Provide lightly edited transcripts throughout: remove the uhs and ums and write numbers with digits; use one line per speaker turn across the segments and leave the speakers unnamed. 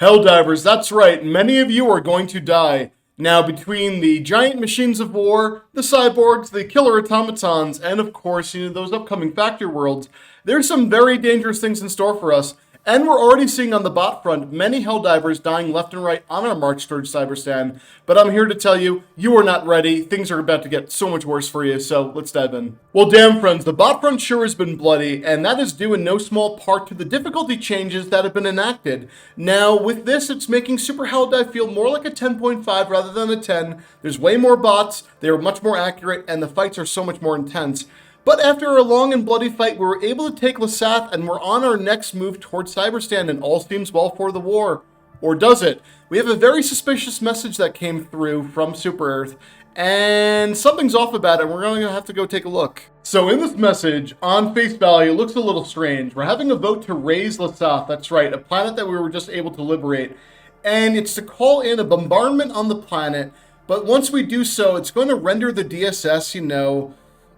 Helldivers, that's right, many of you are going to die. Now, between the giant machines of war, the cyborgs, the killer automatons, and of course, those upcoming factory worlds, there's some very dangerous things in store for us. And we're already seeing on the bot front many Helldivers dying left and right on our march towards Cyberstan. But I'm here to tell you, you are not ready. Things are about to get so much worse for you, so let's dive in. Well, damn friends, the bot front sure has been bloody, and that is due in no small part to the difficulty changes that have been enacted. Now, with this, it's making Super Helldive feel more like a 10.5 rather than a 10. There's way more bots, they are much more accurate, and the fights are so much more intense. But after a long and bloody fight, we were able to take Lasath, and we're on our next move towards Cyberstan, and all seems well for the war. Or does it? We have a very suspicious message that came through from Super Earth, and something's off about it. We're going to have to go take a look. So in this message, on face value, it looks a little strange. We're having a vote to raise Lasath, that's right, a planet that we were just able to liberate. And it's to call in a bombardment on the planet, but once we do so, it's going to render the DSS,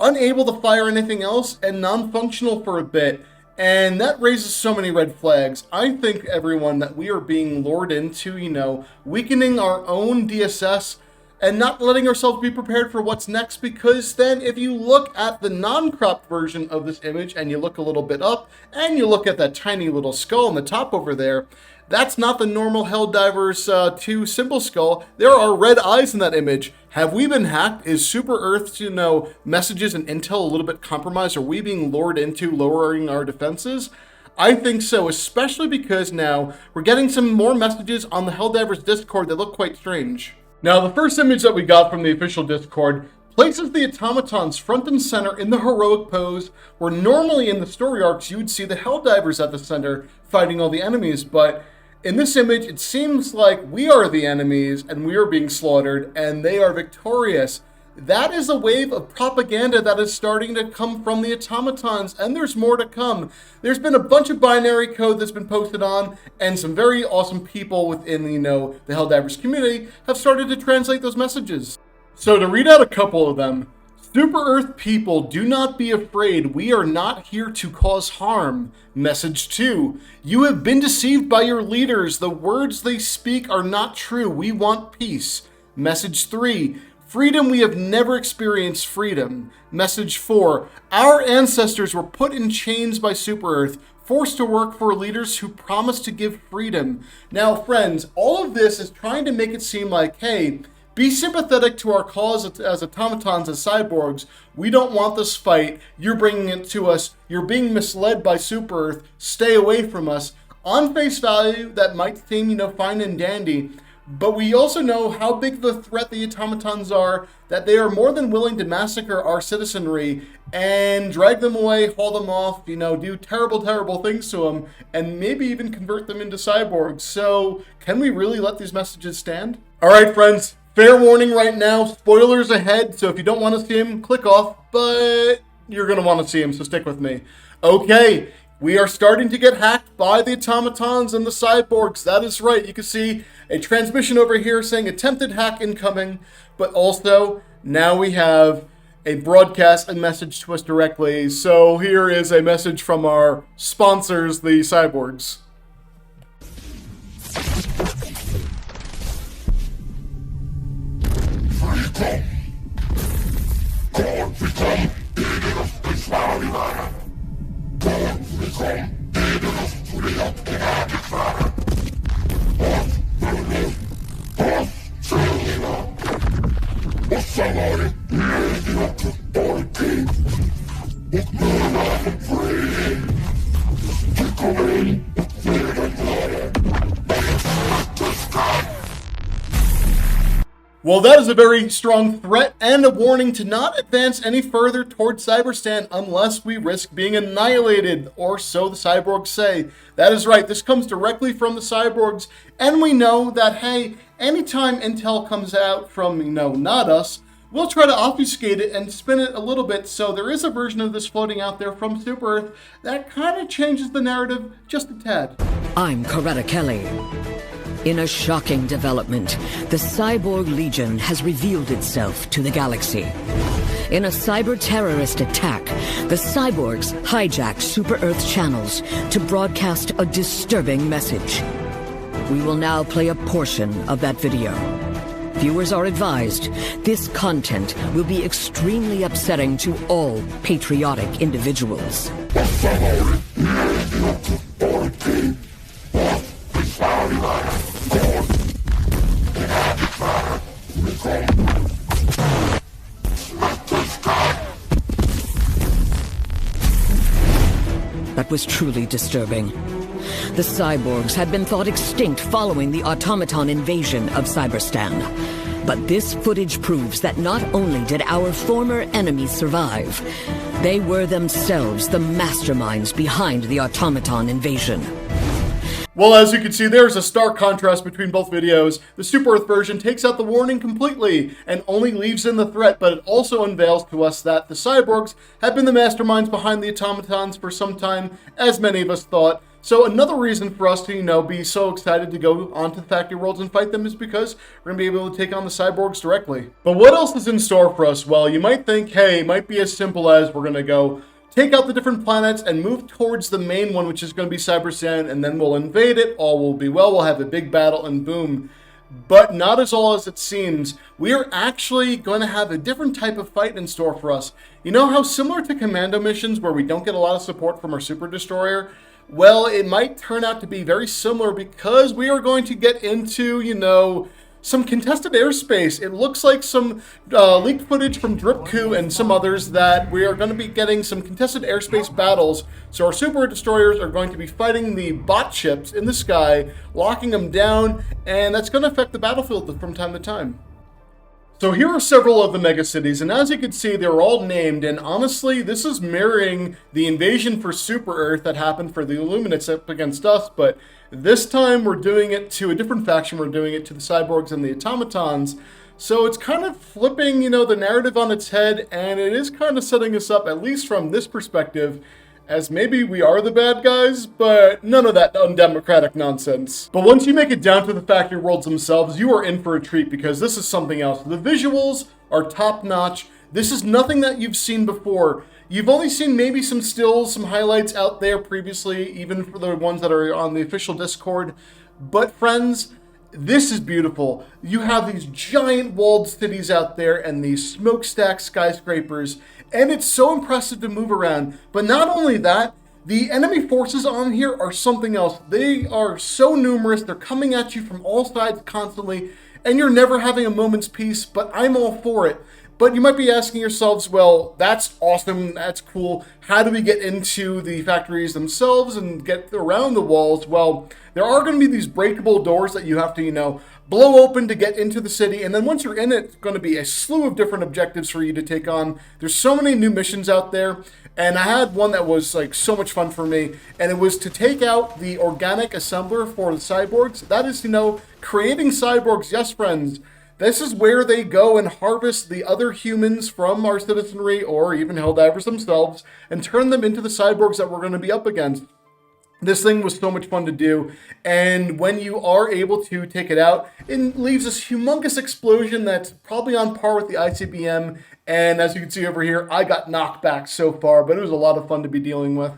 unable to fire anything else and non-functional for a bit. And that raises so many red flags. I think, everyone, that we are being lured into, weakening our own DSS and not letting ourselves be prepared for what's next, because then if you look at the non-cropped version of this image and you look a little bit up and you look at that tiny little skull on the top over there, that's not the normal Helldivers 2 symbol skull. There are red eyes in that image. Have we been hacked? Is Super Earth's, messages and intel a little bit compromised? Are we being lured into lowering our defenses? I think so, especially because now we're getting some more messages on the Helldivers Discord that look quite strange. Now, the first image that we got from the official Discord places the automatons front and center in the heroic pose, where normally in the story arcs you would see the Helldivers at the center fighting all the enemies, but in this image, it seems like we are the enemies and we are being slaughtered and they are victorious. That is a wave of propaganda that is starting to come from the automatons, and there's more to come. There's been a bunch of binary code that's been posted on, and some very awesome people within, the Helldivers community have started to translate those messages. So to read out a couple of them, Super Earth people, do not be afraid. We are not here to cause harm. Message 2. You have been deceived by your leaders. The words they speak are not true. We want peace. Message 3. Freedom, we have never experienced freedom. Message 4. Our ancestors were put in chains by Super Earth, forced to work for leaders who promised to give freedom. Now, friends, all of this is trying to make it seem like, hey, be sympathetic to our cause as automatons, as cyborgs. We don't want this fight. You're bringing it to us. You're being misled by Super Earth. Stay away from us. On face value, that might seem, fine and dandy. But we also know how big the threat the automatons are, that they are more than willing to massacre our citizenry and drag them away, haul them off, do terrible, terrible things to them, and maybe even convert them into cyborgs. So, can we really let these messages stand? All right, friends. Fair warning right now, spoilers ahead, so if you don't want to see him, click off, but you're going to want to see him, so stick with me. Okay, we are starting to get hacked by the automatons and the cyborgs. That is right, you can see a transmission over here saying attempted hack incoming, but also now we have a broadcast and message to us directly. So here is a message from our sponsors, the cyborgs. Well, that is a very strong threat and a warning to not advance any further towards Cyberstan unless we risk being annihilated, or so the cyborgs say. That is right, this comes directly from the cyborgs, and we know that, hey, anytime intel comes out from, not us, we'll try to obfuscate it and spin it a little bit, so there is a version of this floating out there from Super Earth that kind of changes the narrative just a tad.
I'm Coretta Kelly. In a shocking development, the Cyborg Legion has revealed itself to the galaxy. In a cyber-terrorist attack, the Cyborgs hijacked Super Earth channels to broadcast a disturbing message. We will now play a portion of that video. Viewers are advised, this content will be extremely upsetting to all patriotic individuals. That was truly disturbing. The cyborgs had been thought extinct following the Automaton invasion of Cyberstan. But this footage proves that not only did our former enemies survive, they were themselves the masterminds behind the Automaton invasion.
Well, as you can see, there's a stark contrast between both videos. The Super Earth version takes out the warning completely and only leaves in the threat, but it also unveils to us that the cyborgs have been the masterminds behind the automatons for some time, as many of us thought. So another reason for us to, be so excited to go onto the factory worlds and fight them is because we're going to be able to take on the cyborgs directly. But what else is in store for us? Well, you might think, hey, it might be as simple as we're going to go take out the different planets and move towards the main one, which is going to be Cyberstan, and then we'll invade it, all will be well, we'll have a big battle, and boom. But not as all as it seems. We are actually going to have a different type of fight in store for us. You know how similar to commando missions where we don't get a lot of support from our super destroyer? Well, it might turn out to be very similar because we are going to get into, some contested airspace. It looks like some leaked footage from Dripku and some others that we are going to be getting some contested airspace battles. So our super destroyers are going to be fighting the bot ships in the sky, locking them down, and that's going to affect the battlefield from time to time. So here are several of the megacities, and as you can see, they're all named, and honestly, this is mirroring the invasion for Super Earth that happened for the Illuminates up against us, but this time we're doing it to a different faction. We're doing it to the cyborgs and the automatons. So it's kind of flipping, the narrative on its head, and it is kind of setting us up, at least from this perspective, as maybe we are the bad guys, but none of that undemocratic nonsense. But once you make it down to the factory worlds themselves, you are in for a treat because this is something else. The visuals are top-notch. This is nothing that you've seen before. You've only seen maybe some stills, some highlights out there previously, even for the ones that are on the official Discord. But friends, this is beautiful. You have these giant walled cities out there and these smokestack skyscrapers, and it's so impressive to move around. But not only that, the enemy forces on here are something else. They are so numerous, they're coming at you from all sides constantly, and you're never having a moment's peace, but I'm all for it. But you might be asking yourselves, well, that's awesome, that's cool. How do we get into the factories themselves and get around the walls? Well, there are going to be these breakable doors that you have to, blow open to get into the city. And then once you're in it, it's going to be a slew of different objectives for you to take on. There's so many new missions out there. And I had one that was so much fun for me. And it was to take out the organic assembler for the cyborgs. That is, creating cyborgs. Yes, friends. This is where they go and harvest the other humans from our citizenry or even Helldivers themselves and turn them into the cyborgs that we're going to be up against. This thing was so much fun to do, and when you are able to take it out, it leaves this humongous explosion that's probably on par with the ICBM, and as you can see over here, I got knocked back so far, but it was a lot of fun to be dealing with.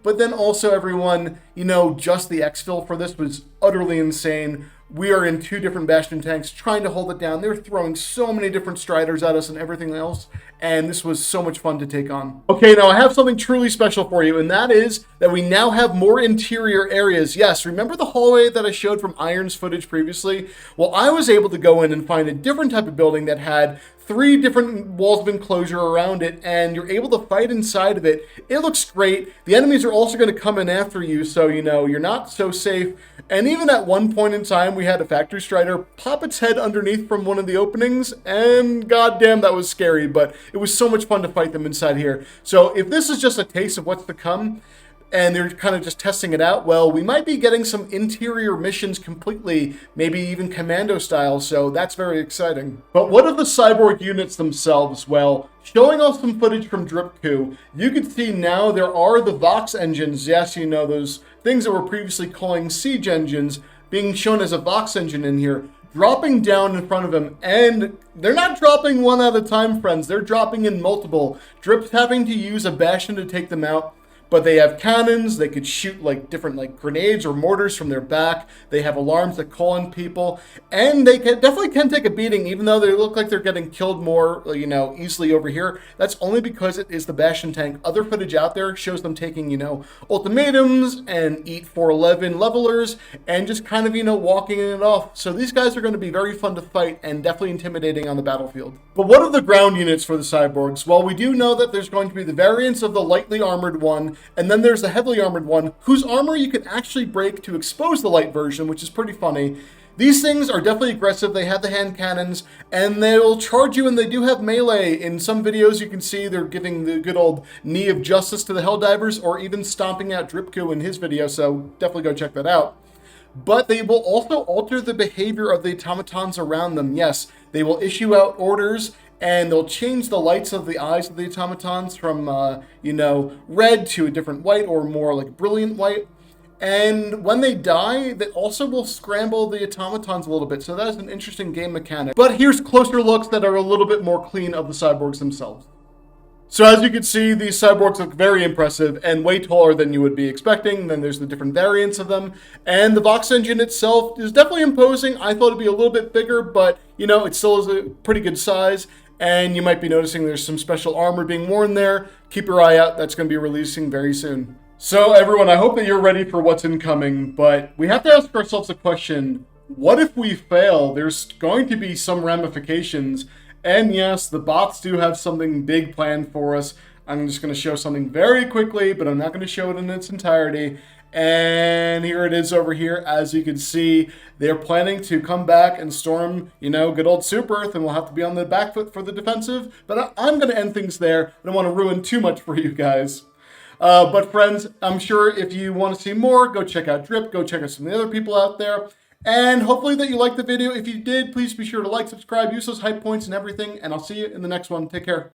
But then also everyone, just the exfil for this was utterly insane. We are in 2 different Bastion tanks trying to hold it down. They're throwing so many different Striders at us and everything else, and this was so much fun to take on. Okay, now I have something truly special for you, and that is that we now have more interior areas. Yes, remember the hallway that I showed from Iron's footage previously? Well, I was able to go in and find a different type of building that had 3 different walls of enclosure around it, and you're able to fight inside of it. It looks great. The enemies are also going to come in after you, so you're not so safe. And even at one point in time, we had a factory strider pop its head underneath from one of the openings, and goddamn, that was scary, but it was so much fun to fight them inside here. So if this is just a taste of what's to come, and they're kind of just testing it out, well, we might be getting some interior missions completely, maybe even commando style, so that's very exciting. But what of the cyborg units themselves? Well, showing off some footage from Dripku, you can see now there are the Vox engines. Yes, those things that were previously calling siege engines, being shown as a Vox engine in here, dropping down in front of him, and they're not dropping one at a time, friends. They're dropping in multiple. Drip's having to use a Bastion to take them out. But they have cannons, they could shoot like different like grenades or mortars from their back. They have alarms that call in people, and they definitely can take a beating, even though they look like they're getting killed more, easily over here. That's only because it is the Bastion tank. Other footage out there shows them taking, ultimatums and eat 411 levelers and just kind of, walking it off. So these guys are going to be very fun to fight and definitely intimidating on the battlefield. But what are the ground units for the Cyborgs? Well, we do know that there's going to be the variants of the lightly armored one, and then there's the heavily armored one, whose armor you can actually break to expose the light version, which is pretty funny. These things are definitely aggressive. They have the hand cannons, and they'll charge you, and they do have melee. In some videos, you can see they're giving the good old knee of justice to the Helldivers, or even stomping out Dripku in his video, so definitely go check that out. But they will also alter the behavior of the automatons around them. Yes, they will issue out orders, and they'll change the lights of the eyes of the automatons from, red to a different white, or more like brilliant white. And when they die, that also will scramble the automatons a little bit. So that is an interesting game mechanic. But here's closer looks that are a little bit more clean of the Cyborgs themselves. So as you can see, these Cyborgs look very impressive and way taller than you would be expecting. Then there's the different variants of them. And the Vox engine itself is definitely imposing. I thought it'd be a little bit bigger, but, it still is a pretty good size. And you might be noticing there's some special armor being worn there. Keep your eye out. That's going to be releasing very soon. So everyone, I hope that you're ready for what's incoming, but we have to ask ourselves a question. What if we fail? There's going to be some ramifications. And yes, the bots do have something big planned for us. I'm just going to show something very quickly, but I'm not going to show it in its entirety. And here it is over here. As you can see, they're planning to come back and storm, good old Super Earth, and we'll have to be on the back foot for the defensive. But I'm going to end things there. I don't want to ruin too much for you guys. But friends, I'm sure if you want to see more, go check out Drip, go check out some of the other people out there. And hopefully that you liked the video. If you did, please be sure to like, subscribe, use those hype points and everything. And I'll see you in the next one. Take care.